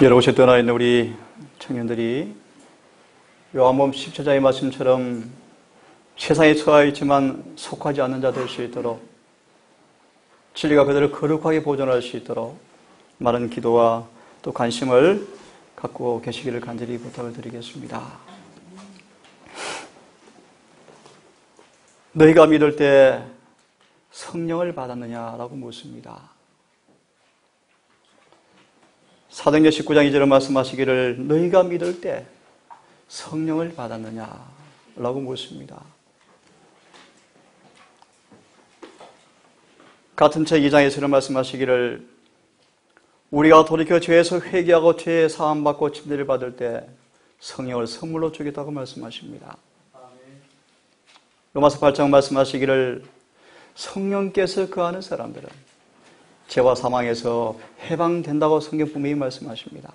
여러 곳에 떠나 있는 우리 청년들이 요한복음 17장의 말씀처럼 세상에 처해 있지만 속하지 않는 자 될 수 있도록 진리가 그들을 거룩하게 보존할 수 있도록 많은 기도와 또 관심을 갖고 계시기를 간절히 부탁을 드리겠습니다. 너희가 믿을 때 성령을 받았느냐라고 묻습니다. 사도행전 19장 2절에 말씀하시기를 너희가 믿을 때 성령을 받았느냐라고 묻습니다. 같은 책 2장에서는 말씀하시기를 우리가 돌이켜 죄에서 회개하고 죄에 사함받고 침례를 받을 때 성령을 선물로 주겠다고 말씀하십니다. 로마서 8장 말씀하시기를 성령께서 거하는 사람들은 죄와 사망에서 해방된다고 성경 분명히 말씀하십니다.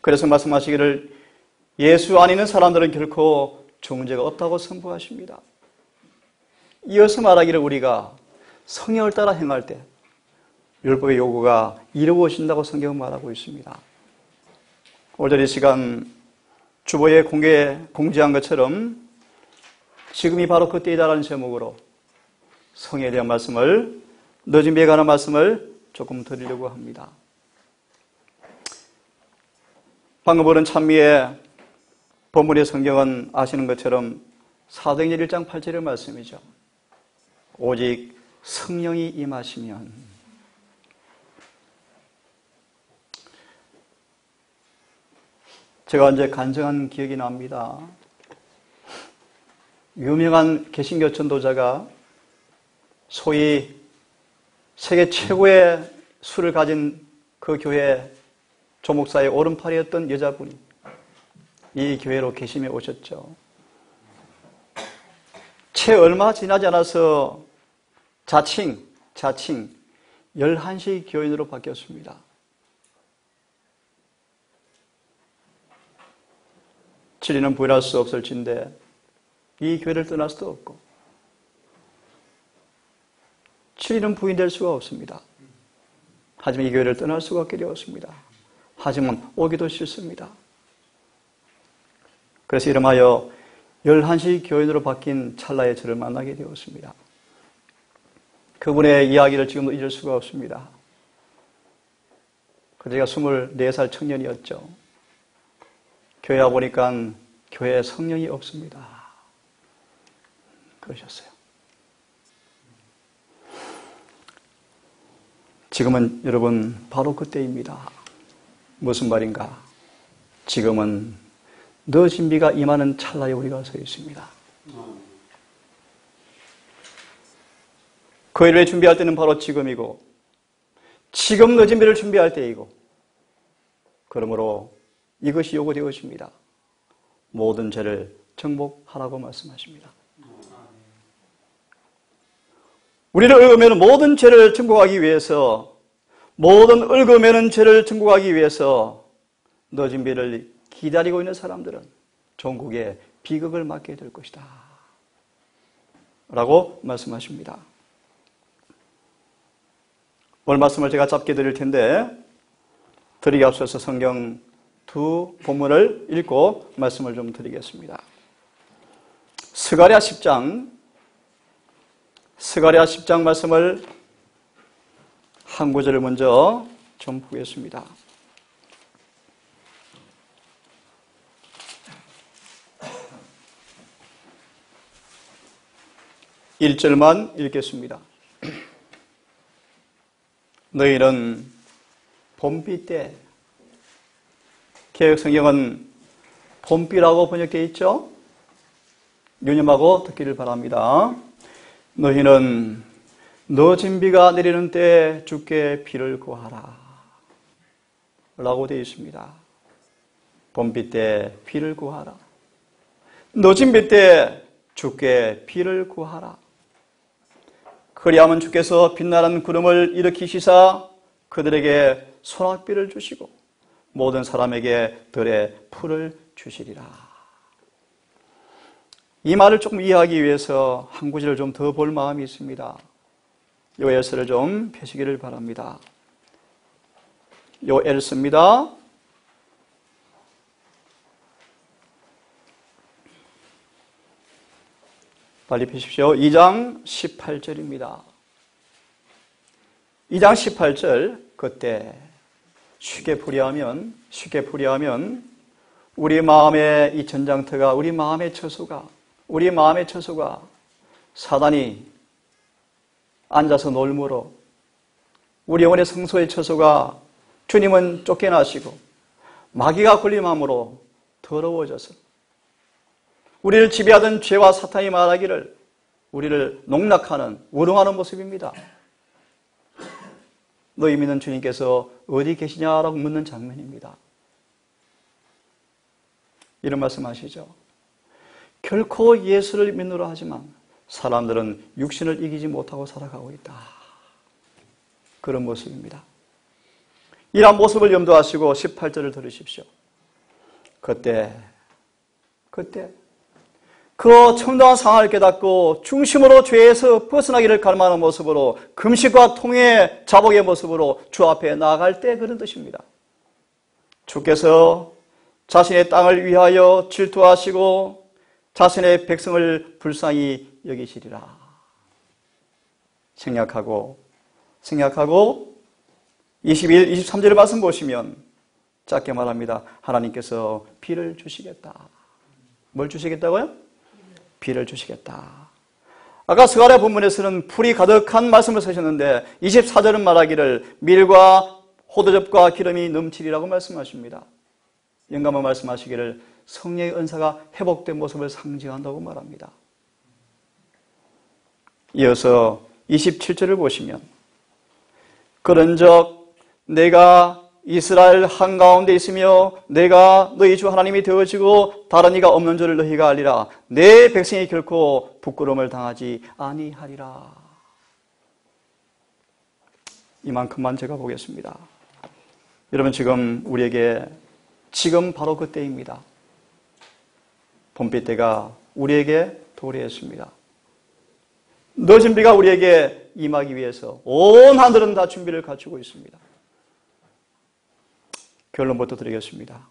그래서 말씀하시기를 예수 안 있는 사람들은 결코 죽은 죄가 없다고 선포하십니다. 이어서 말하기를 우리가 성령을 따라 행할 때 율법의 요구가 이루어진다고 성경은 말하고 있습니다. 오늘 이 시간 주보에 공지한 것처럼 지금이 바로 그때이다라는 제목으로 성령에 대한 말씀을 늦은 비에 관한 말씀을 조금 드리려고 합니다. 방금 보는 찬미의 본문의 성경은 아시는 것처럼 사도행전 1장 8절의 말씀이죠. 오직 성령이 임하시면 제가 언제 간증한 기억이 납니다. 유명한 개신교 전도자가 소위 세계 최고의 수를 가진 그 교회 조목사의 오른팔이었던 여자분이 이 교회로 개심해 오셨죠. 채 얼마 지나지 않아서 자칭 11시 교인으로 바뀌었습니다. 진리는 부인할 수 없을진데 이 교회를 떠날 수도 없고 진리는 부인될 수가 없습니다. 하지만 이 교회를 떠날 수가 없게 되었습니다. 하지만 오기도 싫습니다. 그래서 이름하여 11시 교인으로 바뀐 찰나에 저를 만나게 되었습니다. 그분의 이야기를 지금도 잊을 수가 없습니다. 그때가 24살 청년이었죠. 교회 와보니까 교회에 성령이 없습니다. 그러셨어요. 지금은 여러분 바로 그때입니다. 무슨 말인가? 지금은 늦은 비가 임하는 찰나에 우리가 서 있습니다. 그 일을 준비할 때는 바로 지금이고 지금 늦은 비를 준비할 때이고 그러므로 이것이 요구되어집니다. 모든 죄를 정복하라고 말씀하십니다. 우리를 얽으면 모든 죄를 정복하기 위해서 모든 얽으면 죄를 정복하기 위해서 늦은 비를 기다리고 있는 사람들은 종국의 비극을 맞게 될 것이다 라고 말씀하십니다. 오늘 말씀을 제가 짧게 드릴 텐데 드리기 앞서서 성경 두 본문을 읽고 말씀을 좀 드리겠습니다. 스가랴 10장 말씀을 한 구절을 먼저 좀 보겠습니다. 1절만 읽겠습니다. 너희는 봄비 때, 개역성경은 봄비라고 번역되어 있죠? 유념하고 듣기를 바랍니다. 너희는 늦은 비가 내리는 때 주께 비를 구하라 라고 되어 있습니다. 봄비 때 비를 구하라. 늦은 비 때 주께 비를 구하라. 그리하면 주께서 빛나는 구름을 일으키시사 그들에게 소낙비를 주시고 모든 사람에게 들의 풀을 주시리라. 이 말을 조금 이해하기 위해서 한 구절을 좀 더 볼 마음이 있습니다. 요에서를 좀 펴시기를 바랍니다. 요 애를 씁니다. 빨리 펴십시오. 2장 18절입니다. 2장 18절, 그때 쉽게 풀이하면 우리 마음의 이 전장터가, 우리 마음의 처소가 사단이 앉아서 놀므로 우리 영혼의 성소의 처소가 주님은 쫓겨나시고 마귀가 군림함으로 더러워져서 우리를 지배하던 죄와 사탄이 말하기를 우리를 농락하는, 우롱하는 모습입니다. 너희 믿는 주님께서 어디 계시냐라고 묻는 장면입니다. 이런 말씀하시죠. 결코 예수를 믿노라 하지만 사람들은 육신을 이기지 못하고 살아가고 있다. 그런 모습입니다. 이러한 모습을 염두하시고 18절을 들으십시오. 그때 그 청정한 상황을 깨닫고 중심으로 죄에서 벗어나기를 갈망하는 모습으로, 금식과 통회, 자복의 모습으로 주 앞에 나아갈 때 그런 뜻입니다. 주께서 자신의 땅을 위하여 질투하시고 자신의 백성을 불쌍히 여기시리라. 생략하고 22, 23절의 말씀 보시면 짧게 말합니다. 하나님께서 비를 주시겠다. 뭘 주시겠다고요? 비를 주시겠다. 아까 스가랴 본문에서는 풀이 가득한 말씀을 쓰셨는데 24절은 말하기를 밀과 호두즙과 기름이 넘치리라고 말씀하십니다. 영감은 말씀하시기를 성령의 은사가 회복된 모습을 상징한다고 말합니다. 이어서 27절을 보시면 그런즉 내가 이스라엘 한가운데 있으며 내가 너희 주 하나님이 되어지고 다른 이가 없는 줄을 너희가 알리라. 내 백성이 결코 부끄러움을 당하지 아니하리라. 이만큼만 제가 보겠습니다. 여러분, 지금 우리에게 지금 바로 그때입니다. 봄비 때가 우리에게 도래했습니다. 늦은 비가 우리에게 임하기 위해서 온 하늘은 다 준비를 갖추고 있습니다. 결론부터 드리겠습니다.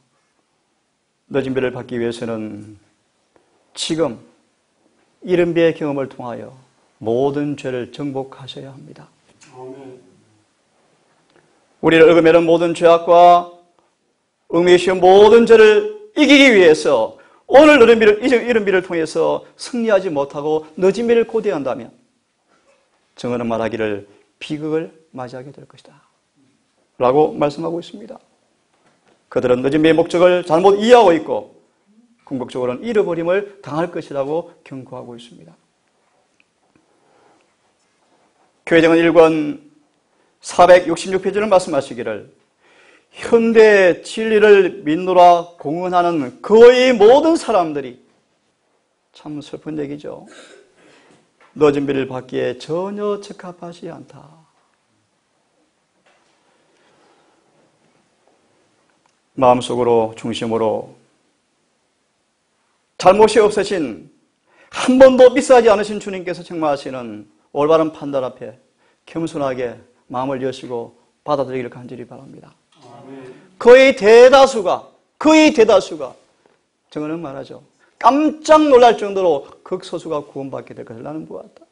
늦은 비를 받기 위해서는 지금 이른 비의 경험을 통하여 모든 죄를 정복하셔야 합니다. 우리를 얽어매는 모든 죄악과 얽매이시는 모든 죄를 이기기 위해서 오늘 이른 비를 통해서 승리하지 못하고 늦은 비를 고대한다면 정언은 말하기를 비극을 맞이하게 될 것이다 라고 말씀하고 있습니다. 그들은 늦은 비의 목적을 잘못 이해하고 있고 궁극적으로는 잃어버림을 당할 것이라고 경고하고 있습니다. 교회정은 1권 466페이지를 말씀하시기를 현대 진리를 믿노라 공언하는 거의 모든 사람들이, 참 슬픈 얘기죠. 늦은 비를 받기에 전혀 적합하지 않다. 마음속으로, 중심으로 잘못이 없으신, 한 번도 미스하지 않으신 주님께서 책망하시는 올바른 판단 앞에 겸손하게 마음을 여시고 받아들이기를 간절히 바랍니다. 거의 대다수가 정언은 말하죠. 깜짝 놀랄 정도로 극소수가 구원받게 될 것을 나는 보았다.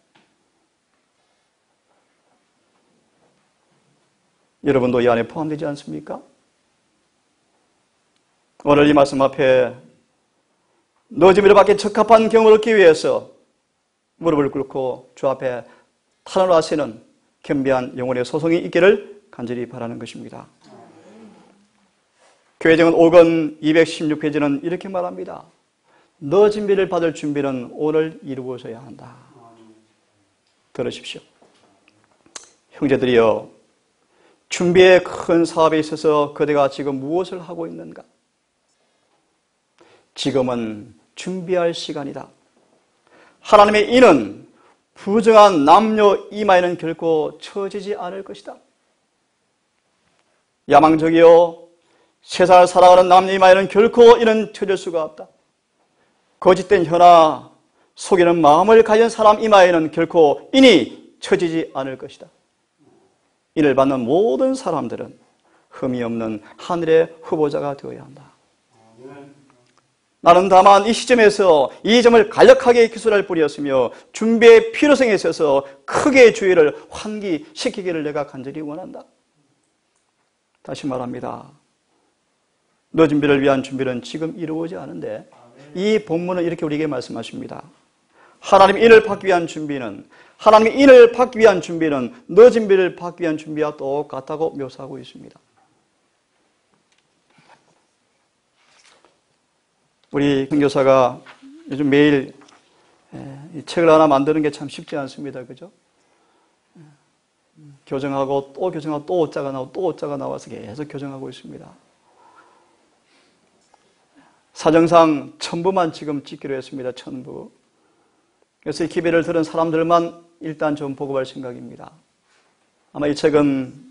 여러분도 이 안에 포함되지 않습니까? 오늘 이 말씀 앞에 늦은 비를 받기 적합한 경험을 얻기 위해서 무릎을 꿇고 주 앞에 탄원을 하시는 겸비한 영혼의 소송이 있기를 간절히 바라는 것입니다. 교회정은 5권 216페이지는 이렇게 말합니다. 늦은 비를 받을 준비는 오늘 이루어져야 한다. 들으십시오. 형제들이여, 준비의 큰 사업에 있어서 그대가 지금 무엇을 하고 있는가? 지금은 준비할 시간이다. 하나님의 인은 부정한 남녀 이마에는 결코 처지지 않을 것이다. 야망적이요 세상을 살아가는 남녀 이마에는 결코 이는 처질 수가 없다. 거짓된 혀나 속이는 마음을 가진 사람 이마에는 결코 인이 처지지 않을 것이다. 인을 받는 모든 사람들은 흠이 없는 하늘의 후보자가 되어야 한다. 나는 다만 이 시점에서 이 점을 간략하게 기술할 뿐이었으며 준비의 필요성에 있어서 크게 주의를 환기시키기를 내가 간절히 원한다. 다시 말합니다. 너 준비를 위한 준비는 지금 이루어지지 않은데 이 본문은 이렇게 우리에게 말씀하십니다. 하나님의 인을 받기 위한 준비는 하나님의 인을 받기 위한 준비는 너 준비를 받기 위한 준비와 똑같다고 묘사하고 있습니다. 우리 선교사가 요즘 매일 이 책을 하나 만드는 게 참 쉽지 않습니다. 그죠? 교정하고 또 교정하고 또 오자가 나오고 또 오자가 나와서 계속 교정하고 있습니다. 사정상 1000부만 지금 찍기로 했습니다. 1000부. 그래서 이 기회를 들은 사람들만 일단 좀 보고할 생각입니다. 아마 이 책은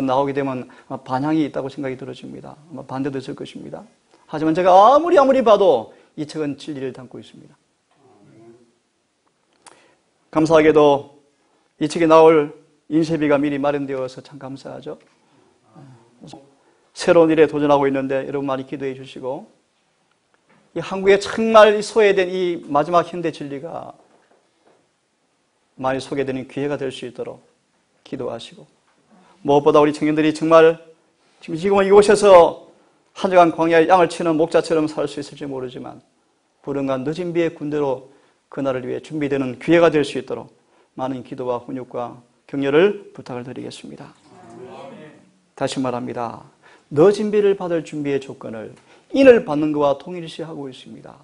나오게 되면 반향이 있다고 생각이 들어집니다. 아마 반대도 있을 것입니다. 하지만 제가 아무리 봐도 이 책은 진리를 담고 있습니다. 감사하게도 이 책이 나올 인쇄비가 미리 마련되어서 참 감사하죠. 새로운 일에 도전하고 있는데 여러분 많이 기도해 주시고 이 한국에 정말 소외된 이 마지막 현대 진리가 많이 소개되는 기회가 될 수 있도록 기도하시고 무엇보다 우리 청년들이 정말 지금은 이곳에서 한 주간 광야의 양을 치는 목자처럼 살 수 있을지 모르지만 불응한 늦은 비의 군대로 그날을 위해 준비되는 기회가 될 수 있도록 많은 기도와 훈육과 격려를 부탁을 드리겠습니다. 다시 말합니다. 너 준비를 받을 준비의 조건을 인을 받는 것과 동일시하고 있습니다.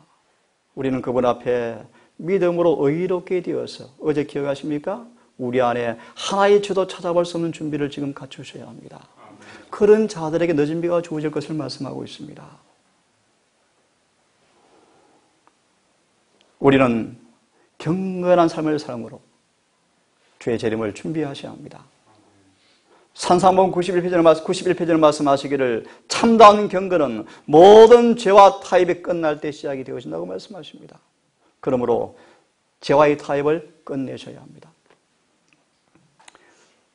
우리는 그분 앞에 믿음으로 의롭게 되어서 어제 기억하십니까? 우리 안에 하나의 죄도 찾아볼 수 없는 준비를 지금 갖추셔야 합니다. 그런 자들에게 너 준비가 주어질 것을 말씀하고 있습니다. 우리는 경건한 삶을 삶으로 주의 재림을 준비하셔야 합니다. 산상본 91페이지를 말씀하시기를 참다운 경건은 모든 죄와 타협이 끝날 때 시작이 되어진다고 말씀하십니다. 그러므로 죄와의 타협을 끝내셔야 합니다.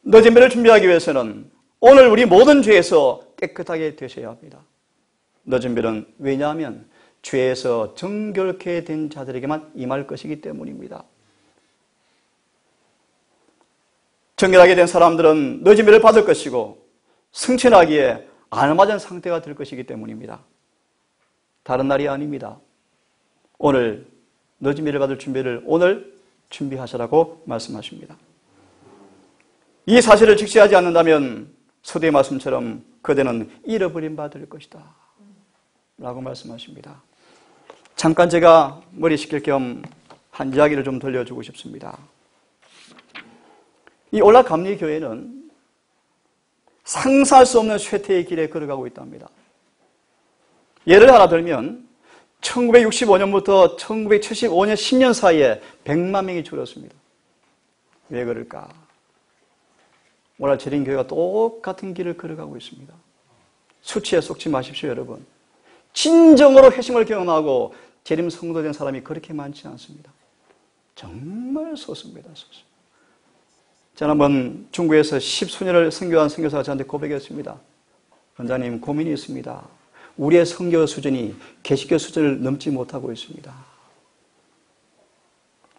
너 준비를 준비하기 위해서는 오늘 우리 모든 죄에서 깨끗하게 되셔야 합니다. 너 준비는 왜냐하면 죄에서 정결케 된 자들에게만 임할 것이기 때문입니다. 정결하게 된 사람들은 너 준비를 받을 것이고 승천하기에 알맞은 상태가 될 것이기 때문입니다. 다른 날이 아닙니다. 오늘 너 준비를 받을 준비를 오늘 준비하시라고 말씀하십니다. 이 사실을 직시하지 않는다면 서두의 말씀처럼 그대는 잃어버린 바 될 것이다 라고 말씀하십니다. 잠깐 제가 머리 식힐 겸 한 이야기를 좀 들려주고 싶습니다. 이 올라감리교회는 상상할 수 없는 쇠퇴의 길에 걸어가고 있답니다. 예를 하나 들면 1965년부터 1975년 10년 사이에 100만 명이 줄었습니다. 왜 그럴까? 오늘 재림교회가 똑같은 길을 걸어가고 있습니다. 수치에 속지 마십시오, 여러분. 진정으로 회심을 경험하고 재림 성도된 사람이 그렇게 많지 않습니다. 정말 소수입니다, 소수. 지난번 중국에서 10수년을 선교한 선교사가 저한테 고백했습니다. 원장님, 고민이 있습니다. 우리의 선교 수준이 개신교 수준을 넘지 못하고 있습니다.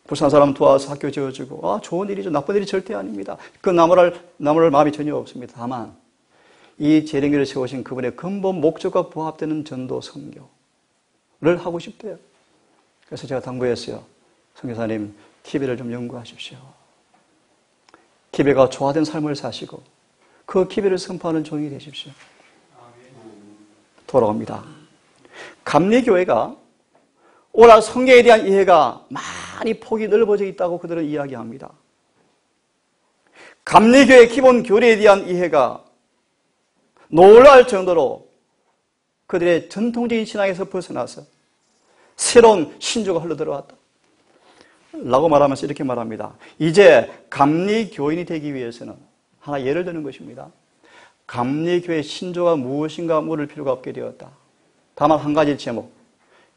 부산 사람 도와서 학교 지어주고 좋은 일이죠. 나쁜 일이 절대 아닙니다. 그 나무랄 마음이 전혀 없습니다. 다만 이 재림교를 세우신 그분의 근본 목적과 부합되는 전도 선교를 하고 싶대요. 그래서 제가 당부했어요. 선교사님, TV를 좀 연구하십시오. 기배가 조화된 삶을 사시고 그 기배를 선포하는 종이 되십시오. 돌아옵니다. 감리교회가 오늘 성경에 대한 이해가 많이 폭이 넓어져 있다고 그들은 이야기합니다. 감리교회의 기본 교리에 대한 이해가 놀라울 정도로 그들의 전통적인 신앙에서 벗어나서 새로운 신조가 흘러들어왔다 라고 말하면서 이렇게 말합니다. 이제 감리교인이 되기 위해서는 하나 예를 드는 것입니다. 감리교회 신조가 무엇인가 물을 필요가 없게 되었다. 다만 한 가지 제목,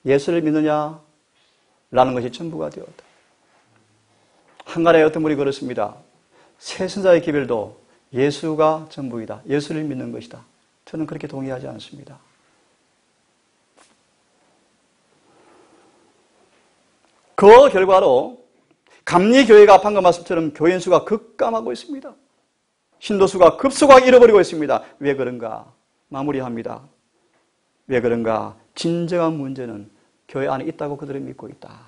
예수를 믿느냐? 라는 것이 전부가 되었다. 한간에 어떤 분이 그렇습니다. 새선자의 기별도 예수가 전부이다. 예수를 믿는 것이다. 저는 그렇게 동의하지 않습니다. 그 결과로 감리교회가 방금 말씀처럼 교인 수가 급감하고 있습니다. 신도수가 급속하게 잃어버리고 있습니다. 왜 그런가? 마무리합니다. 왜 그런가? 진정한 문제는 교회 안에 있다고 그들은 믿고 있다.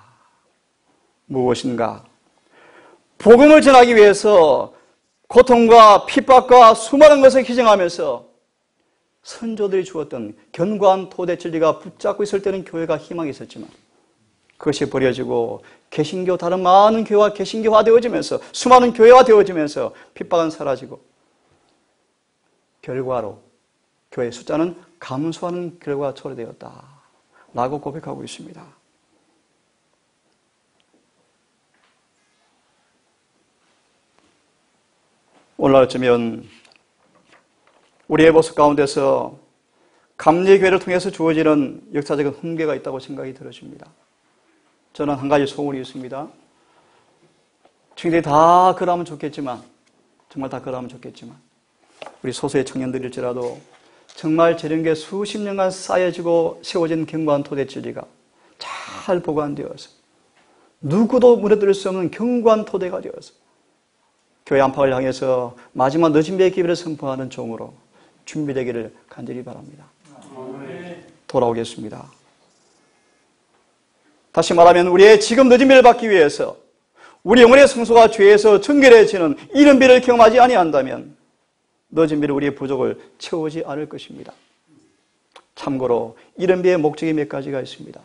무엇인가? 복음을 전하기 위해서 고통과 핍박과 수많은 것을 희생하면서 선조들이 주었던 견고한 토대 진리가 붙잡고 있을 때는 교회가 희망이 있었지만 그것이 버려지고 개신교 다른 많은 교회와 개신교화 되어지면서 수많은 교회화 되어지면서 핍박은 사라지고 결과로 교회 숫자는 감소하는 결과가 초래되었다라고 고백하고 있습니다. 오늘 어쩌면 우리의 모습 가운데서 감리교회를 통해서 주어지는 역사적인 훈계가 있다고 생각이 들어집니다. 저는 한 가지 소원이 있습니다. 친구들이 다 그러면 좋겠지만, 정말 다 그러면 좋겠지만, 우리 소수의 청년들일지라도 정말 재림교회 수십 년간 쌓여지고 세워진 견고한 토대 진리가 잘 보관되어서 누구도 무너뜨릴 수 없는 견고한 토대가 되어서 교회 안팎을 향해서 마지막 늦은 비의 기회를 선포하는 종으로 준비되기를 간절히 바랍니다. 돌아오겠습니다. 다시 말하면 우리의 지금 늦은 비를 받기 위해서 우리 영혼의 성소가 죄에서 정결해지는 이런 비를 경험하지 아니한다면 늦은 비를 우리의 부족을 채우지 않을 것입니다. 참고로 이런 비의 목적이 몇 가지가 있습니다.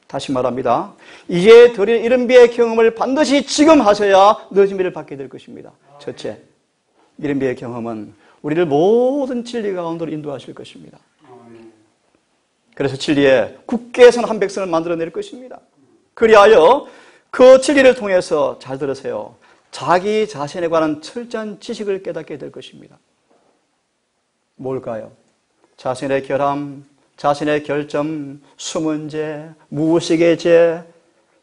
다시 말합니다. 이제 드릴 이런 비의 경험을 반드시 지금 하셔야 늦은 비를 받게 될 것입니다. 첫째, 이런 비의 경험은 우리를 모든 진리 가운데로 인도하실 것입니다. 그래서 진리에 굳게 선 한 백성을 만들어낼 것입니다. 그리하여 그 진리를 통해서 잘 들으세요. 자기 자신에 관한 철저한 지식을 깨닫게 될 것입니다. 뭘까요? 자신의 결함, 자신의 결점, 숨은 죄, 무의식의 죄,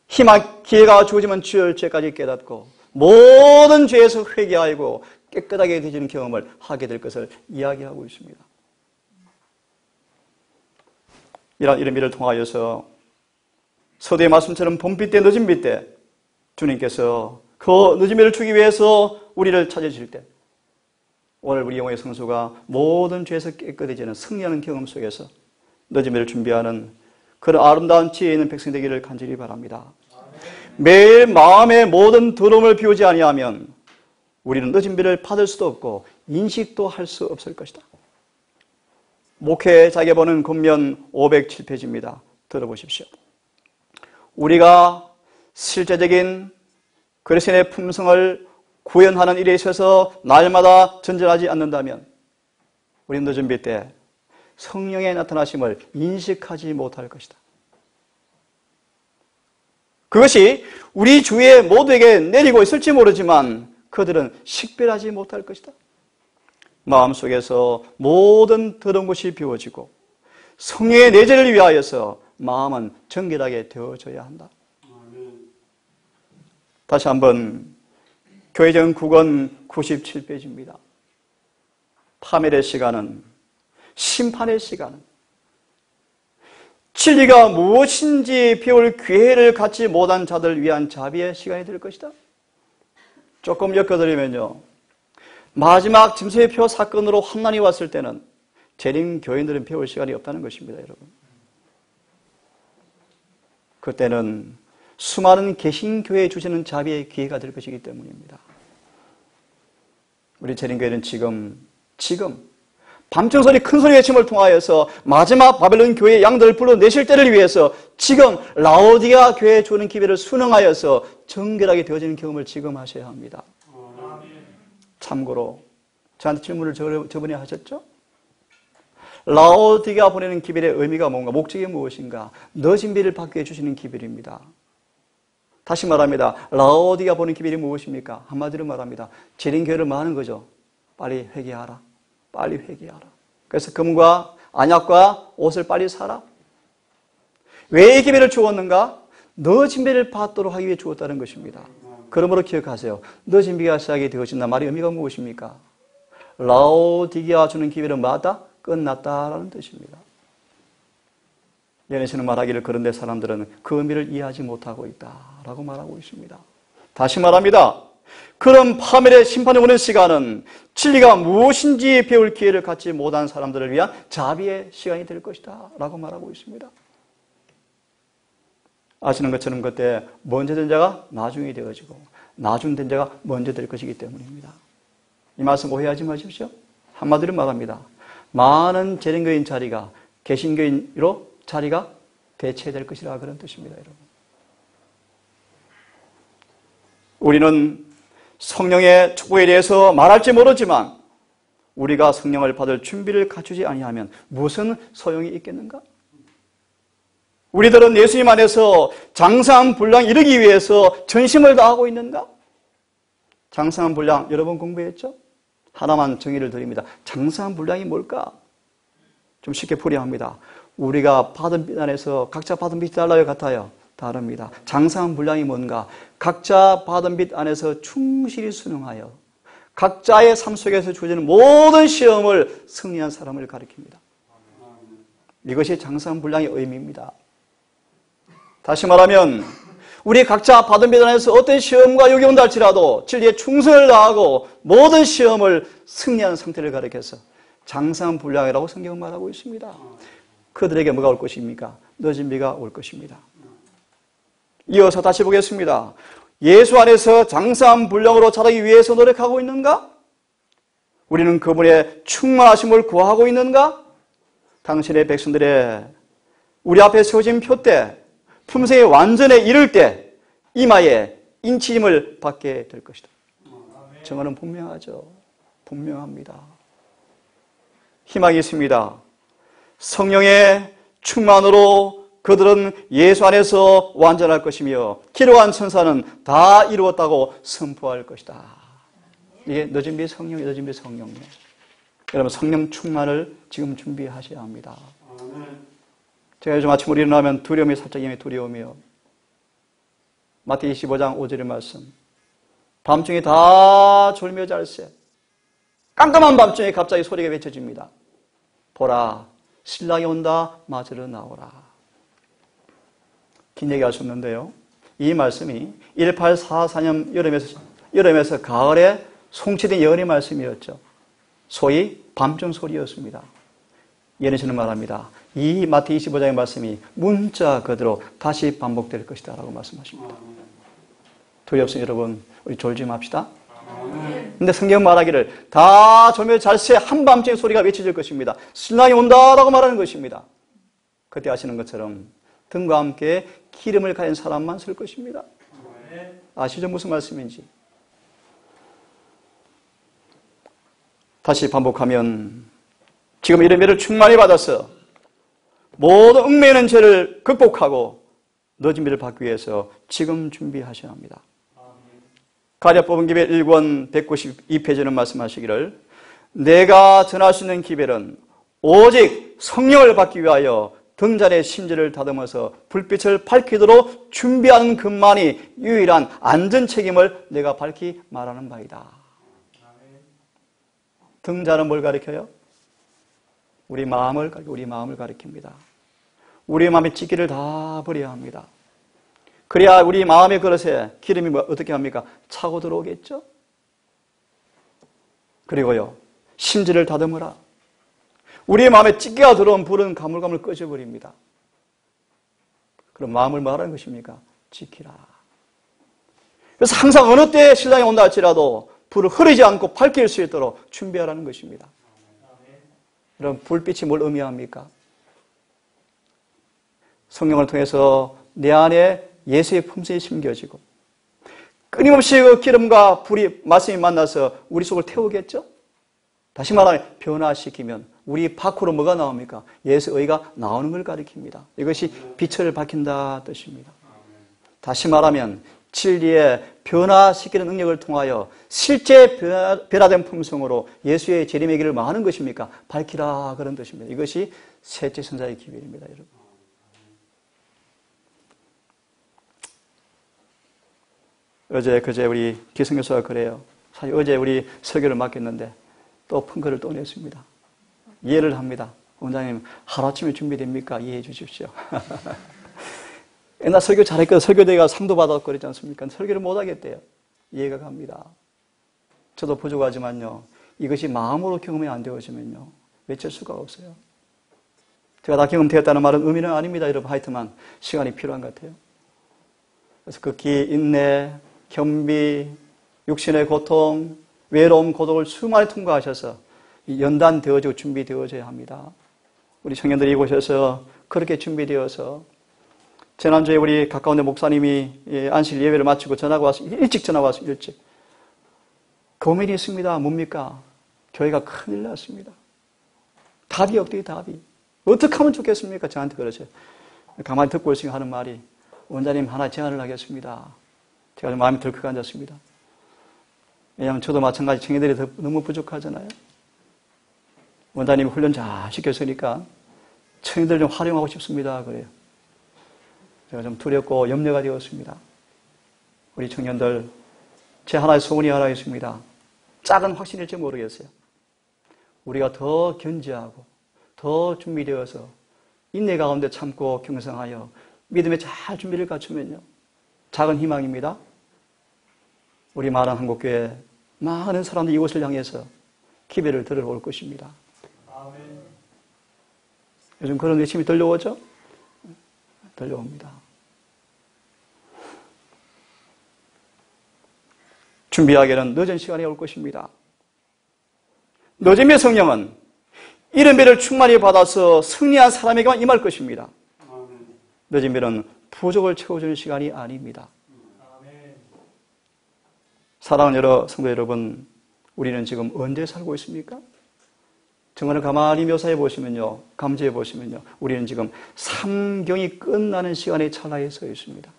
희망 기회가 주어지면 주의 죄까지 깨닫고 모든 죄에서 회개하고 깨끗하게 되지는 경험을 하게 될 것을 이야기하고 있습니다. 이런 일을 통하여서 서두의 말씀처럼 봄비 때 늦은 비 때 주님께서 그 늦은 비를 주기 위해서 우리를 찾으실 때 오늘 우리 영혼의 성소가 모든 죄에서 깨끗해지는 승리하는 경험 속에서 늦은 비를 준비하는 그런 아름다운 지혜 있는 백성 되기를 간절히 바랍니다. 매일 마음의 모든 더러움을 비우지 아니하면 우리는 늦은 비를 받을 수도 없고 인식도 할 수 없을 것이다. 목회 자기에 보는 겉면 507페이지입니다. 들어보십시오. 우리가 실제적인 그리스도의 품성을 구현하는 일에 있어서 날마다 전전하지 않는다면 우리는 늦은 비 때 성령의 나타나심을 인식하지 못할 것이다. 그것이 우리 주위의 모두에게 내리고 있을지 모르지만 그들은 식별하지 못할 것이다. 마음속에서 모든 더러운 것이 비워지고 성령의 내재를 위하여서 마음은 정결하게 되어져야 한다. 다시 한번 교회전 9권 97페이지입니다. 파멸의 시간은, 심판의 시간은 진리가 무엇인지 배울 기회를 갖지 못한 자들 위한 자비의 시간이 될 것이다. 조금 엮어드리면요. 마지막 짐승의표 사건으로 환난이 왔을 때는 재림 교인들은 배울 시간이 없다는 것입니다, 여러분. 그때는 수많은 개신교회에 주시는 자비의 기회가 될 것이기 때문입니다. 우리 재림교회는 지금 밤중소리 큰소리 외침을 통하여서 마지막 바벨론 교회의 양들을 불러내실 때를 위해서 지금 라오디가 교회에 주는 기회를 순응하여서 정결하게 되어지는 경험을 지금 하셔야 합니다. 참고로 저한테 질문을 저번에 하셨죠? 라오디가 보내는 기별의 의미가 뭔가, 목적이 무엇인가? 늦은 비를 받게 해주시는 기별입니다. 다시 말합니다. 라오디가 보는 기별이 무엇입니까? 한마디로 말합니다. 재림교회를 말하는 거죠. 빨리 회개하라. 빨리 회개하라. 그래서 금과 안약과 옷을 빨리 사라. 왜 이 기별을 주었는가? 늦은 비를 받도록 하기 위해 주었다는 것입니다. 그러므로 기억하세요. 늦은 비가 시작이 되어진다 말의 의미가 무엇입니까? 라오디게아 주는 기별은 마다 끝났다라는 뜻입니다. 예언에서는 말하기를 그런데 사람들은 그 의미를 이해하지 못하고 있다라고 말하고 있습니다. 다시 말합니다. 그런 파멸의 심판이 오는 시간은 진리가 무엇인지 배울 기회를 갖지 못한 사람들을 위한 자비의 시간이 될 것이다 라고 말하고 있습니다. 아시는 것처럼 그때 먼저 된 자가 나중이 되어지고 나중 된 자가 먼저 될 것이기 때문입니다. 이 말씀 오해하지 마십시오. 한마디로 말합니다. 많은 재림교인 자리가 개신교인으로 자리가 대체될 것이라 그런 뜻입니다. 여러분. 우리는 성령의 축복에 대해서 말할지 모르지만 우리가 성령을 받을 준비를 갖추지 아니하면 무슨 소용이 있겠는가? 우리들은 예수님 안에서 장사한 분량 이르기 위해서 전심을 다하고 있는가? 장사한 분량 여러분 공부했죠? 하나만 정의를 드립니다. 장사한 분량이 뭘까? 좀 쉽게 풀이합니다. 우리가 받은 빛 안에서 각자 받은 빛이 달라요, 같아요? 다릅니다. 장사한 분량이 뭔가? 각자 받은 빛 안에서 충실히 순응하여 각자의 삶 속에서 주어지는 모든 시험을 승리한 사람을 가리킵니다. 이것이 장사한 분량의 의미입니다. 다시 말하면 우리 각자 받은 빛 안에서 어떤 시험과 요기 온다 할지라도 진리에 충성을 다하고 모든 시험을 승리하는 상태를 가리켜서 장사한 분량이라고 성경은 말하고 있습니다. 그들에게 뭐가 올 것입니까? 늦은 비가 올 것입니다. 이어서 다시 보겠습니다. 예수 안에서 장사한 분량으로 자라기 위해서 노력하고 있는가? 우리는 그분의 충만하심을 구하고 있는가? 당신의 백성들의 우리 앞에 세워진 표때 품성의 완전에 이를 때 이마에 인치힘을 받게 될 것이다. 증언은 분명하죠. 분명합니다. 희망이 있습니다. 성령의 충만으로 그들은 예수 안에서 완전할 것이며 기록한 천사는 다 이루었다고 선포할 것이다. 이게 늦은 비 성령, 늦은 비 성령이에요. 여러분 성령 충만을 지금 준비하셔야 합니다. 제가 요즘 아침으로 일어나면 두려움이 살짝 임해 두려우며 마태복음 25장 5절의 말씀 밤중에 다 졸며 잘새 깜깜한 밤중에 갑자기 소리가 외쳐집니다. 보라 신랑이 온다 맞으러 나오라. 긴 얘기 할 수 없는데요. 이 말씀이 1844년 여름에서 가을에 송치된 예언의 말씀이었죠. 소위 밤중 소리였습니다. 예언에서는 말합니다. 이 마태 25장의 말씀이 문자 그대로 다시 반복될 것이다 라고 말씀하십니다. 두렵습니다. 여러분 우리 졸지 맙시다. 근데 성경 말하기를 다 졸며 잘새 한밤중에 소리가 외쳐질 것입니다. 신랑이 온다라고 말하는 것입니다. 그때 아시는 것처럼 등과 함께 기름을 가진 사람만 쓸 것입니다. 아시죠? 무슨 말씀인지. 다시 반복하면 지금 이런 매를 충만히 받아서 모든 얽매이는 죄를 극복하고 늦은 비를 받기 위해서 지금 준비하셔야 합니다. 가랴 뽑은 기별 1권 192페이지는 말씀하시기를 내가 전할 수 있는 기별은 오직 성령을 받기 위하여 등잔의 심지를 다듬어서 불빛을 밝히도록 준비하는 것만이 유일한 안전 책임을 내가 밝히 말하는 바이다. 등잔은 뭘 가리켜요? 우리 마음을 가리킵니다. 우리 마음의 찢기를 다 버려야 합니다. 그래야 우리 마음의 그릇에 기름이 어떻게 합니까? 차고 들어오겠죠? 그리고요, 심지를 다듬으라. 우리의 마음에 찢기가 들어온 불은 가물가물 꺼져버립니다. 그럼 마음을 뭐 하라는 것입니까? 지키라. 그래서 항상 어느 때에 신랑이 온다 할지라도 불을 흐리지 않고 밝힐 수 있도록 준비하라는 것입니다. 여러분, 불빛이 뭘 의미합니까? 성령을 통해서 내 안에 예수의 품성이 심겨지고 끊임없이 그 기름과 불이 말씀이 만나서 우리 속을 태우겠죠? 다시 말하면 변화시키면 우리 밖으로 뭐가 나옵니까? 예수의가 나오는 걸 가리킵니다. 이것이 빛을 밝힌다 뜻입니다. 다시 말하면 진리의 변화시키는 능력을 통하여 실제 변화된 품성으로 예수의 재림의 길을 뭐 하는 것입니까? 밝히라 그런 뜻입니다. 이것이 셋째 선자의 기별입니다. 여러분. 어제 그제 우리 기성교수가 그래요. 사실 어제 우리 설교를 맡겼는데 또 펑크를 또 냈습니다. 이해를 합니다. 원장님, 하루아침에 준비됩니까? 이해해 주십시오. 옛날 설교 잘했거든. 설교대회가 상도 받았고 그랬지 않습니까? 설교를 못 하겠대요. 이해가 갑니다. 저도 부족하지만요. 이것이 마음으로 경험이 안 되어지면요. 외칠 수가 없어요. 제가 다 경험되었다는 말은 의미는 아닙니다. 여러분, 하여튼만 시간이 필요한 것 같아요. 그래서 극히 인내, 겸비, 육신의 고통, 외로움, 고독을 수많이 통과하셔서 연단되어지고 준비되어져야 합니다. 우리 청년들이 이곳에서 그렇게 준비되어서 지난주에 우리 가까운 데 목사님이 안식 예배를 마치고 전화가 와서 일찍 전화가 와서 일찍 고민이 있습니다. 뭡니까? 교회가 큰일 났습니다. 답이 없대요. 답이. 어떻게 하면 좋겠습니까? 저한테 그러세요. 가만히 듣고 있으니까 하는 말이 원장님 하나 제안을 하겠습니다. 제가 좀 마음이 덜컥 앉았습니다. 왜냐하면 저도 마찬가지 청년들이 너무 부족하잖아요. 원장님이 훈련 잘 시켰으니까 청년들 좀 활용하고 싶습니다. 그래요. 제가 좀 두렵고 염려가 되었습니다. 우리 청년들, 제 하나의 소원이 하나 있습니다. 작은 확신일지 모르겠어요. 우리가 더 견지하고 더 준비되어서 인내 가운데 참고 경성하여 믿음에 잘 준비를 갖추면요. 작은 희망입니다. 우리 마랑 한국교회 많은 사람들이 이곳을 향해서 기회를 들어올 것입니다. 아멘. 요즘 그런 외침이 들려오죠? 들려옵니다. 준비하기에는 늦은 시간이 올 것입니다. 늦음의 성령은 이른 배를 충만히 받아서 승리한 사람에게만 임할 것입니다. 늦은 배는 부족을 채워주는 시간이 아닙니다. 사랑하는 여러 성도 여러분, 우리는 지금 언제 살고 있습니까? 정말 가만히 묘사해 보시면요, 감지해 보시면요, 우리는 지금 삼경이 끝나는 시간의 찰나에 서 있습니다.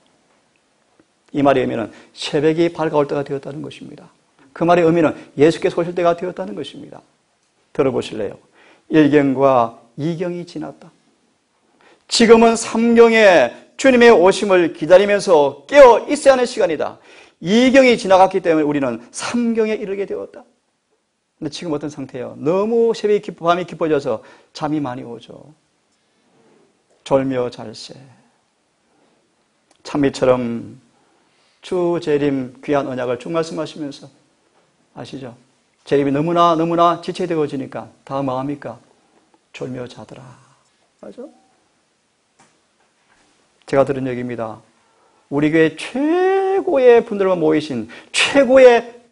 이 말의 의미는 새벽이 밝아올 때가 되었다는 것입니다. 그 말의 의미는 예수께서 오실 때가 되었다는 것입니다. 들어보실래요? 1경과 2경이 지났다. 지금은 3경에 주님의 오심을 기다리면서 깨어 있어야 하는 시간이다. 2경이 지나갔기 때문에 우리는 3경에 이르게 되었다. 근데 지금 어떤 상태예요? 너무 새벽이 밤이 깊어져서 잠이 많이 오죠. 졸며 잘세. 찬미처럼 주 재림 귀한 언약을 쭉 말씀하시면서 아시죠? 재림이 너무나 지체되어지니까 다 뭐합니까? 졸며 자더라. 맞죠? 제가 들은 얘기입니다. 우리 교회 최고의 분들만 모이신 최고의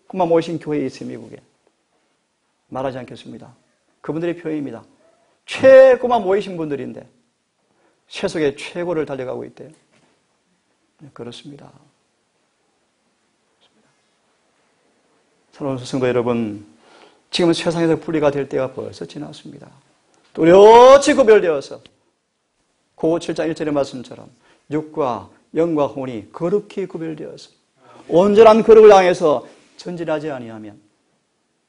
그만 모이신 교회에 있어요. 미국에. 말하지 않겠습니다. 그분들의 표현입니다. 최고만 모이신 분들인데 세속의 최고를 달려가고 있대요. 그렇습니다. 사랑하는 성도 여러분, 지금 세상에서 분리가 될 때가 벌써 지났습니다. 뚜렷이 구별되어서 고 7장 1절의 말씀처럼 육과 영과 혼이 거룩히 구별되어서 온전한 거룩을 향해서 전진하지 아니하면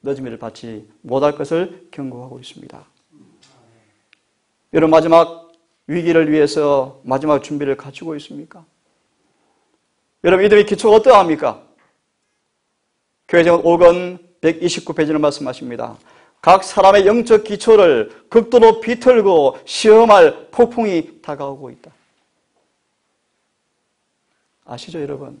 늦음을 받지 못할 것을 경고하고 있습니다. 여러분, 마지막 위기를 위해서 마지막 준비를 갖추고 있습니까? 여러분, 이들의 기초가 어떠합니까? 교회제목 5권 129페이지를 말씀하십니다. 각 사람의 영적 기초를 극도로 비틀고 시험할 폭풍이 다가오고 있다. 아시죠, 여러분?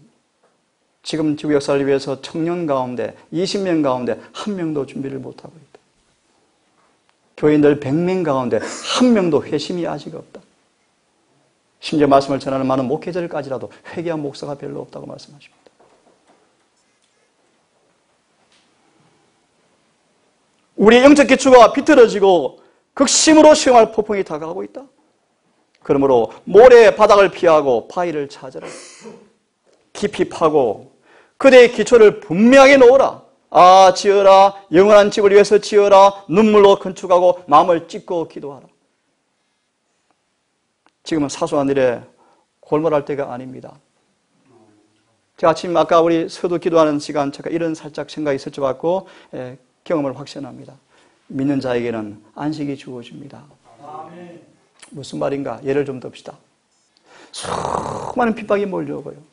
지금 지구 역사를 위해서 청년 가운데 20명 가운데 한 명도 준비를 못하고 있다. 교인들 100명 가운데 한 명도 회심이 아직 없다. 심지어 말씀을 전하는 많은 목회자들까지라도 회개한 목사가 별로 없다고 말씀하십니다. 우리의 영적 기초가 비틀어지고 극심으로 시험할 폭풍이 다가가고 있다. 그러므로 모래의 바닥을 피하고 바위를 찾으라. 깊이 파고 그대의 기초를 분명하게 놓으라. 지어라. 영원한 집을 위해서 지어라. 눈물로 건축하고 마음을 찢고 기도하라. 지금은 사소한 일에 골몰할 때가 아닙니다. 제가 아침 아까 우리 서두 기도하는 시간 제가 이런 살짝 생각이 있을 줄 알고 경험을 확신합니다. 믿는 자에게는 안식이 주어집니다. 아멘. 무슨 말인가? 예를 좀 듭시다. 수많은 핍박이 몰려오고요.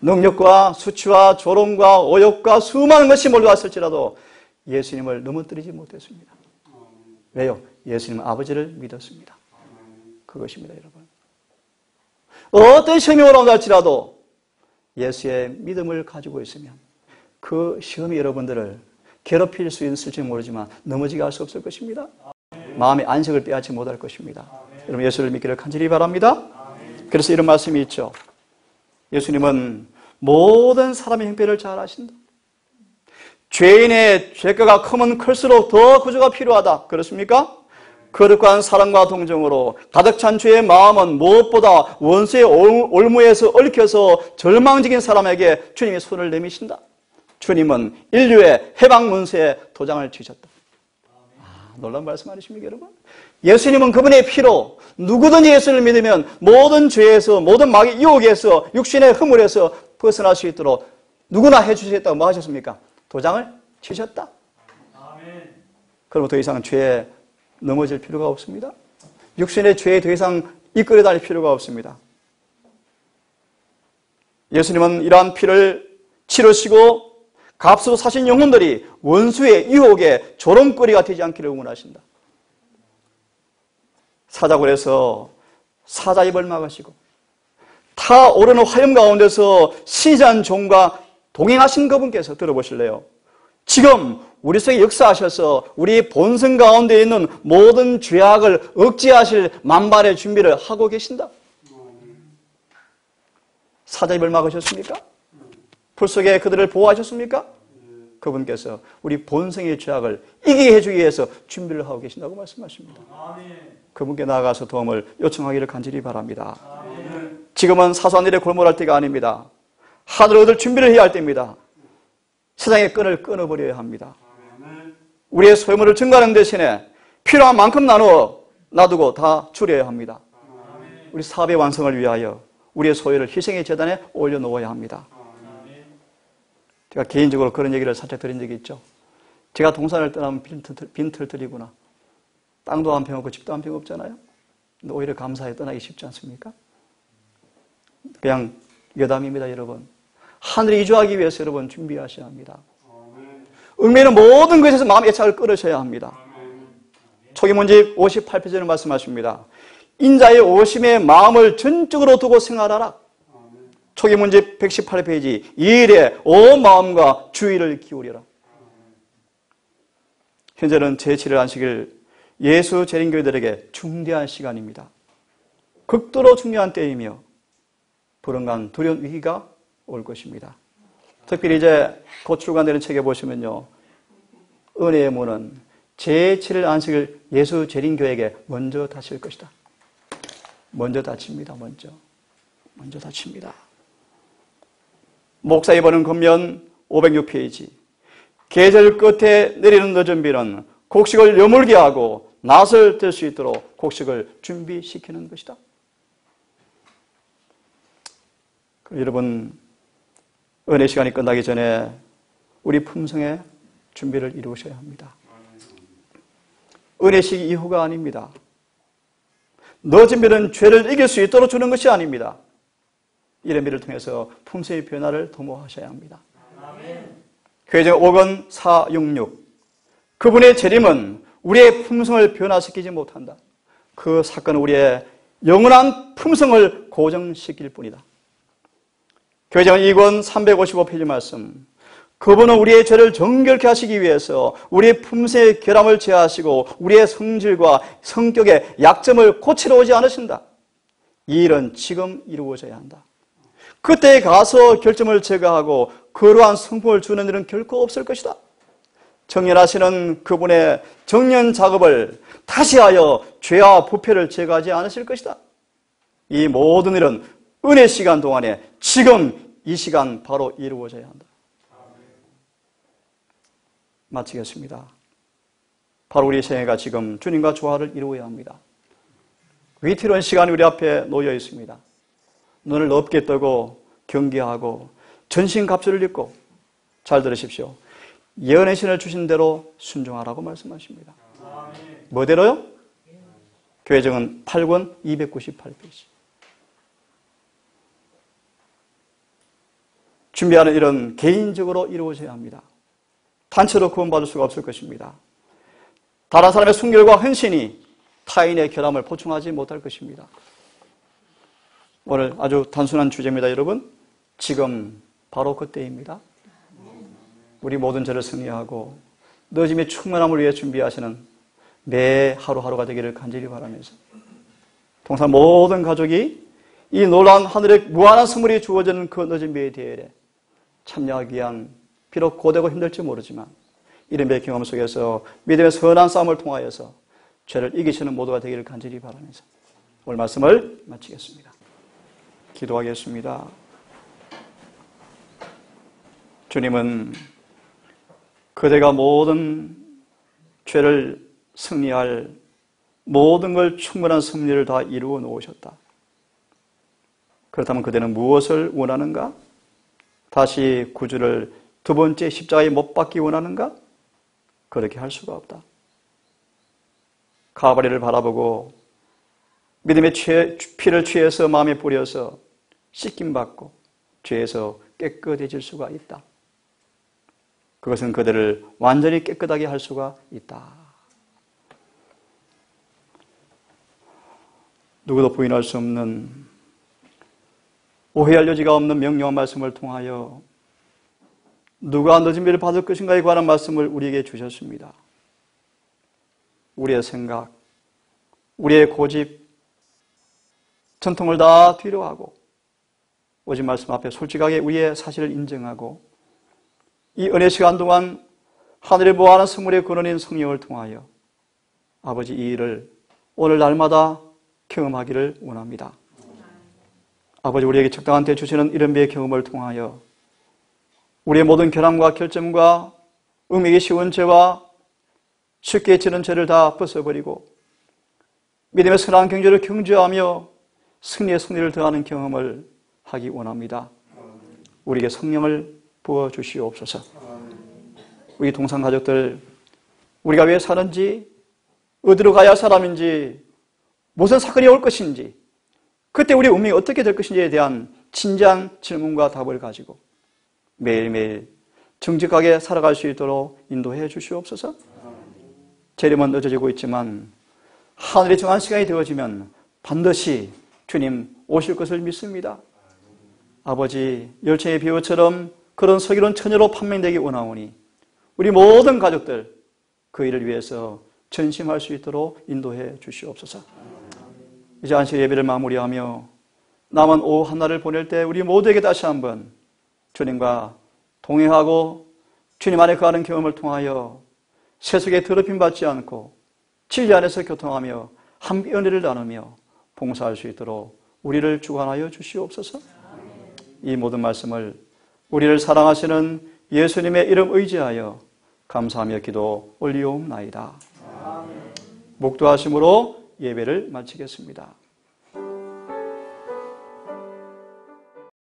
능력과 수치와 조롱과 오욕과 수많은 것이 몰려왔을지라도 예수님을 넘어뜨리지 못했습니다. 왜요? 예수님은 아버지를 믿었습니다. 그것입니다, 여러분. 어떤 시험이 올라온다 할지라도 예수의 믿음을 가지고 있으면 그 시험이 여러분들을 괴롭힐 수 있을지 모르지만 넘어지게 할 수 없을 것입니다. 마음의 안식을 빼앗지 못할 것입니다. 여러분 예수를 믿기를 간절히 바랍니다. 그래서 이런 말씀이 있죠. 예수님은 모든 사람의 형편을 잘 아신다. 죄인의 죄가가 크면 클수록 더 구주가 필요하다. 그렇습니까? 거룩한 사랑과 동정으로 가득 찬 주의 마음은 무엇보다 원수의 올무에서 얽혀서 절망적인 사람에게 주님이 손을 내미신다. 주님은 인류의 해방 문서에 도장을 치셨다. 놀라운 말씀 아니십니까, 여러분? 예수님은 그분의 피로 누구든지 예수를 믿으면 모든 죄에서, 모든 마귀 유혹에서, 육신의 허물에서 벗어날 수 있도록 누구나 해주셨다고 뭐 하셨습니까? 도장을 치셨다. 그러면 더 이상 죄에 넘어질 필요가 없습니다. 육신의 죄에 더 이상 이끌어 다닐 필요가 없습니다. 예수님은 이러한 피를 치르시고 값으로 사신 영혼들이 원수의 유혹에 조롱거리가 되지 않기를 응원하신다. 사자굴에서 사자 입을 막으시고 타오르는 화염 가운데서 신실한 종과 동행하신 그분께서 들어보실래요? 지금 우리 속에 역사하셔서 우리 본성 가운데 있는 모든 죄악을 억제하실 만발의 준비를 하고 계신다. 사자 입을 막으셨습니까? 풀 속에 그들을 보호하셨습니까? 그분께서 우리 본성의 죄악을 이기게 해주기 위해서 준비를 하고 계신다고 말씀하십니다. 그분께 나아가서 도움을 요청하기를 간절히 바랍니다. 지금은 사소한 일에 골몰할 때가 아닙니다. 하늘을 얻을 준비를 해야 할 때입니다. 세상의 끈을 끊어버려야 합니다. 우리의 소유물을 증가하는 대신에 필요한 만큼 나누어 놔두고 다 줄여야 합니다. 우리 사업의 완성을 위하여 우리의 소유를 희생의 재단에 올려놓아야 합니다. 제가 개인적으로 그런 얘기를 살짝 드린 적이 있죠. 제가 동산을 떠나면 빈털터리구나. 땅도 한 평 없고 집도 한 평 없잖아요. 근데 오히려 감사해 떠나기 쉽지 않습니까? 그냥 여담입니다, 여러분. 하늘에 이주하기 위해서 여러분 준비하셔야 합니다. 얽매이는 모든 것에서 마음의 애착을 끊으셔야 합니다. 초기문집 58페이지를 말씀하십니다. 인자의 오심에 마음을 전적으로 두고 생활하라. 초기문집 118페이지 이 일에 온 마음과 주의를 기울여라. 현재는 제7일 안식일 예수 재림교회들에게 중대한 시간입니다. 극도로 중요한 때이며 불언간 두려운 위기가 올 것입니다. 특별히 이제 곧 출간되는 책에 보시면요. 은혜의 문은 제7일 안식일 예수 재림교회에게 먼저 닫힐 것이다. 먼저 닫힙니다. 먼저 닫힙니다. 목사의 버는 겉면 506페이지 계절 끝에 내리는 늦은 비는 곡식을 여물게 하고 낫을 들 수 있도록 곡식을 준비시키는 것이다. 여러분 은혜 시간이 끝나기 전에 우리 품성의 준비를 이루셔야 합니다. 은혜식 이후가 아닙니다. 늦은 비는 죄를 이길 수 있도록 주는 것이 아닙니다. 이런 비를 통해서 품성의 변화를 도모하셔야 합니다. 교회적 5권 466 그분의 재림은 우리의 품성을 변화시키지 못한다. 그 사건은 우리의 영원한 품성을 고정시킬 뿐이다. 교회적 2권 355페이지 말씀 그분은 우리의 죄를 정결케 하시기 위해서 우리의 품성의 결함을 제하시고 우리의 성질과 성격의 약점을 고치러 오지 않으신다. 이 일은 지금 이루어져야 한다. 그때 가서 결점을 제거하고 거룩한 성품을 주는 일은 결코 없을 것이다. 정렬하시는 그분의 정년 작업을 다시 하여 죄와 부패를 제거하지 않으실 것이다. 이 모든 일은 은혜 시간 동안에 지금 이 시간 바로 이루어져야 한다. 마치겠습니다. 바로 우리 생애가 지금 주님과 조화를 이루어야 합니다. 위태로운 시간이 우리 앞에 놓여 있습니다. 눈을 높게 뜨고 경계하고 전신갑주를 입고 잘 들으십시오. 예언의 신을 주신 대로 순종하라고 말씀하십니다. 뭐대로요? 교회정은 8권 298페이지. 준비하는 일은 개인적으로 이루어져야 합니다. 단체로 구원받을 수가 없을 것입니다. 다른 사람의 순결과 헌신이 타인의 결함을 보충하지 못할 것입니다. 오늘 아주 단순한 주제입니다, 여러분. 지금 바로 그때입니다. 우리 모든 죄를 승리하고 늦음의 충만함을 위해 준비하시는 매 하루하루가 되기를 간절히 바라면서 동산 모든 가족이 이 놀라운 하늘의 무한한 선물이 주어지는 그 늦은 비의 대열에 참여하기 위한 비록 고되고 힘들지 모르지만 이런 배의 경험 속에서 믿음의 선한 싸움을 통하여서 죄를 이기시는 모두가 되기를 간절히 바라면서 오늘 말씀을 마치겠습니다. 기도하겠습니다. 주님은 그대가 모든 죄를 승리할 모든 걸 충분한 승리를 다 이루어 놓으셨다. 그렇다면 그대는 무엇을 원하는가? 다시 구주를 두 번째 십자가에 못 박기 원하는가? 그렇게 할 수가 없다. 가버리를 바라보고 믿음의 피를 취해서 마음에 뿌려서 씻김받고 죄에서 깨끗해질 수가 있다. 그것은 그들을 완전히 깨끗하게 할 수가 있다. 누구도 부인할 수 없는 오해할 여지가 없는 명령한 말씀을 통하여 누가 늦은 비를 받을 것인가에 관한 말씀을 우리에게 주셨습니다. 우리의 생각, 우리의 고집, 전통을 다 뒤로하고 오직 말씀 앞에 솔직하게 우리의 사실을 인정하고 이 은혜 시간 동안 하늘의 무한한 선물의 근원인 성령을 통하여 아버지 이 일을 오늘 날마다 경험하기를 원합니다. 아버지 우리에게 적당한 때 주시는 이런 배의 경험을 통하여 우리의 모든 결함과 결점과 음익이 쉬운 죄와 쉽게 지는 죄를 다 벗어버리고 믿음의 선한 경제를 경주하며 승리의 승리를 더하는 경험을 하기 원합니다. 우리에게 성령을 부어주시옵소서. 우리 동상 가족들 우리가 왜 사는지 어디로 가야 할 사람인지 무슨 사건이 올 것인지 그때 우리 운명이 어떻게 될 것인지에 대한 진지한 질문과 답을 가지고 매일매일 정직하게 살아갈 수 있도록 인도해 주시옵소서. 재림은 늦어지고 있지만 하늘이 정한 시간이 되어지면 반드시 주님 오실 것을 믿습니다. 아버지 열정의 비유처럼 그런 서기로운 처녀로 판명되기 원하오니 우리 모든 가족들 그 일을 위해서 전심할 수 있도록 인도해 주시옵소서. 이제 안식 예배를 마무리하며 남은 오후 한날을 보낼 때 우리 모두에게 다시 한번 주님과 동행하고 주님 안에 거하는 경험을 통하여 세속에 더럽힘 받지 않고 진리 안에서 교통하며 함께 은혜를 나누며 봉사할 수 있도록 우리를 주관하여 주시옵소서. 이 모든 말씀을 우리를 사랑하시는 예수님의 이름 의지하여 감사하며 기도 올리옵나이다. 목도하심으로 예배를 마치겠습니다.